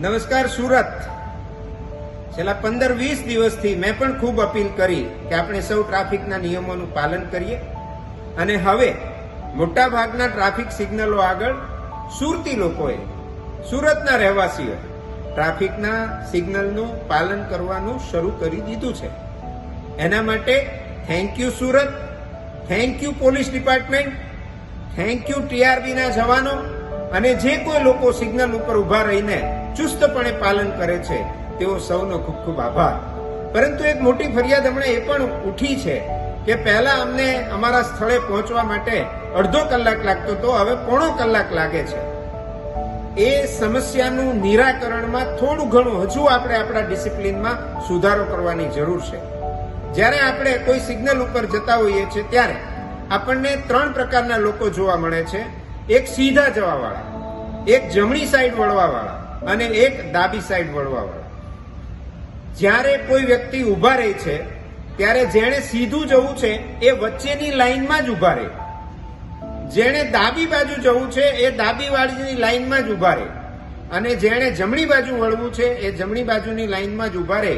નમસ્કાર સુરત. છેલ્લા 15-20 દિવસથી મેં પણ ખૂબ અપીલ કરી કે આપણે સૌ ટ્રાફિકના નિયમોનું પાલન કરીએ અને હવે મોટાભાગના ટ્રાફિક સિગ્નલો આગળ સુરતી લોકોએ, સુરતના રહેવાસીઓ ટ્રાફિકના સિગ્નલનું પાલન કરવાનું શરૂ કરી દીધું છે. એના માટે thank you Surat, thank you police department, thank you ટીઆરબીના જવાનો અને જે કોઈ લોકો સિગ્નલ ઉપર ઉભા રહીને ચુસ્તપણે પાલન કરે છે તેઓ સૌનો ખૂબ ખૂબ આભાર. પરંતુ એક મોટી ફરિયાદ હમણાં એ પણ ઉઠી છે કે પહેલા અમને અમારા સ્થળે પહોંચવા માટે અડધો કલાક લાગતો હતો, હવે પોણો કલાક લાગે છે. એ સમસ્યાનું નિરાકરણમાં થોડું ઘણું હજુ આપણે આપણા ડિસિપ્લિનમાં સુધારો કરવાની જરૂર છે. જ્યારે આપણે કોઈ સિગ્નલ ઉપર જતા હોઈએ છીએ ત્યારે આપણને 3 પ્રકારના લોકો જોવા મળે છે. એક સીધા જવાવાળા, એક જમણી સાઈડ વળવાવાળા અને એક ડાબી સાઈડ વળવાવાળા. જ્યારે કોઈ વ્યક્તિ ઉભા રહે છે ત્યારે જેણે સીધું જવું છે એ વચ્ચેની લાઈનમાં જ ઉભા રહે, જેણે ડાબી બાજુ જવું છે એ ડાબી બાજુની લાઈનમાં જ ઉભા રહે અને જેણે જમણી બાજુ વળવું છે એ જમણી બાજુની લાઈનમાં જ ઉભા રહે.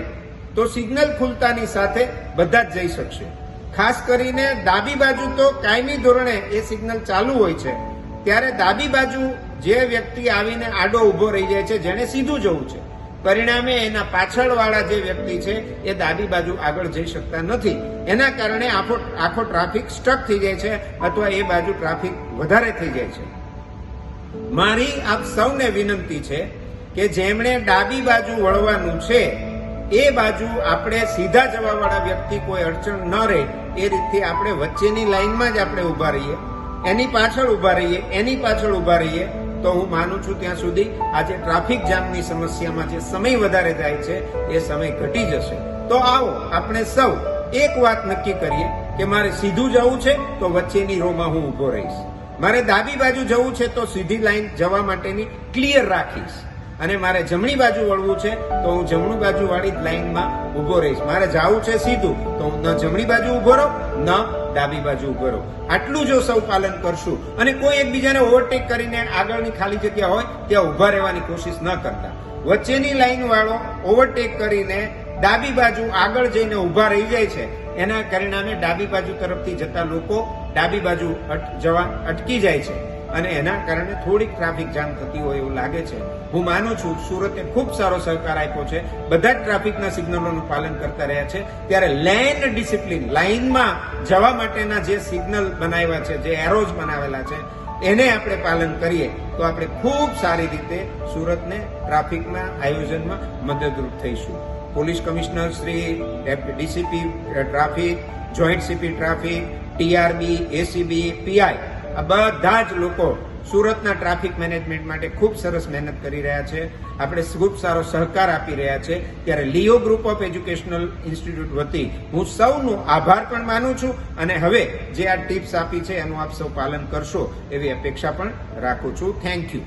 તો સિગ્નલ ખુલતાની સાથે બધા જ જઈ શકશે. ખાસ કરીને ડાબી બાજુ તો કાયમી ધોરણે એ સિગ્નલ ચાલુ હોય છે ત્યારે ડાબી બાજુ જે વ્યક્તિ આવીને આડો ઉભો રહી જાય છે, જેને સીધું જવું છે, પરિણામે એના પાછળવાળા જે વ્યક્તિ છે એ ડાબી બાજુ આગળ જઈ શકતા નથી. એના કારણે આખો ટ્રાફિક સ્ટક થઈ જાય છે અથવા એ બાજુ ટ્રાફિક વધારે થઈ જાય છે. મારી આપ સૌને વિનંતી છે કે જેમણે ડાબી બાજુ વળવાનું છે એ બાજુ આપણે સીધા જવાવાળા વ્યક્તિ કોઈ અડચણ ન રહે એ રીતથી આપણે વચ્ચેની લાઈનમાં જ આપણે ઉભા રહીએ, એની પાછળ ઉભા રહીએ, એની પાછળ ઉભા રહીએ. તો હું માનું છું ત્યાં સુધી આજે ટ્રાફિક જામની સમસ્યામાં જે સમય વધારે જાય છે એ સમય ઘટી જશે. તો આવો આપણે સૌ એક વાત નક્કી કરીએ કે મારે સીધું જવું છે તો વચ્ચેની રોમાં હું ઉભો રહીશ, મારે ડાબી બાજુ જવું છે તો સીધી લાઈન જવા માટેની ક્લિયર રાખીશ અને મારે જમણી બાજુ વળવું છે તો હું જમણી બાજુ વાળી લાઈનમાં ઉભો રહીશ. મારે જવું છે સીધું તો હું ન જમણી બાજુ ઉભો રહું ન ડાબી બાજુ ઉભો રહું. આટલું જો સૌ પાલન કરશું અને કોઈ એકબીજાને ઓવરટેક કરીને આગળની ખાલી જગ્યા હોય ત્યાં ઉભા રહેવાની કોશિશ ન કરતા, વચ્ચેની લાઈન વાળો ઓવરટેક કરીને ડાબી બાજુ આગળ જઈને ઉભા રહી જાય છે, એના પરિણામે ડાબી બાજુ તરફથી જતા લોકો ડાબી બાજુ જવા અટકી જાય છે અને એના કારણે થોડીક ટ્રાફિક જામ થતી હોય એવું લાગે છે. હું માનું છું સુરતે ખૂબ સારો સહકાર આપ્યો છે, બધા જ ટ્રાફિકના સિગ્નલોનું પાલન કરતા રહ્યા છે. ત્યારે લેન ડિસિપ્લિન, લાઇનમાં જવા માટેના જે સિગ્નલ બનાવ્યા છે, જે એરોઝ બનાવેલા છે, એને આપણે પાલન કરીએ તો આપણે ખૂબ સારી રીતે સુરતને ટ્રાફિકના આયોજનમાં મદદરૂપ થઈશું. Police commissioner Shri, DCP traffic, joint CP traffic, TRB, ACB, PI, આ બધા જ લોકો સુરતના ટ્રાફિક મેનેજમેન્ટ માટે ખૂબ સરસ મહેનત કરી રહ્યા છે. આપણે ખૂબ સારો સહકાર આપી રહ્યા છે. ત્યારે લિયો ગ્રુપ ઓફ એજ્યુકેશનલ ઇન્સ્ટિટ્યૂટ વતી હું સૌનો આભાર પણ માનું છું અને હવે જે આ ટિપ્સ આપી છે એનું આપ સૌ પાલન કરશો એવી અપેક્ષા પણ રાખું છું. Thank you.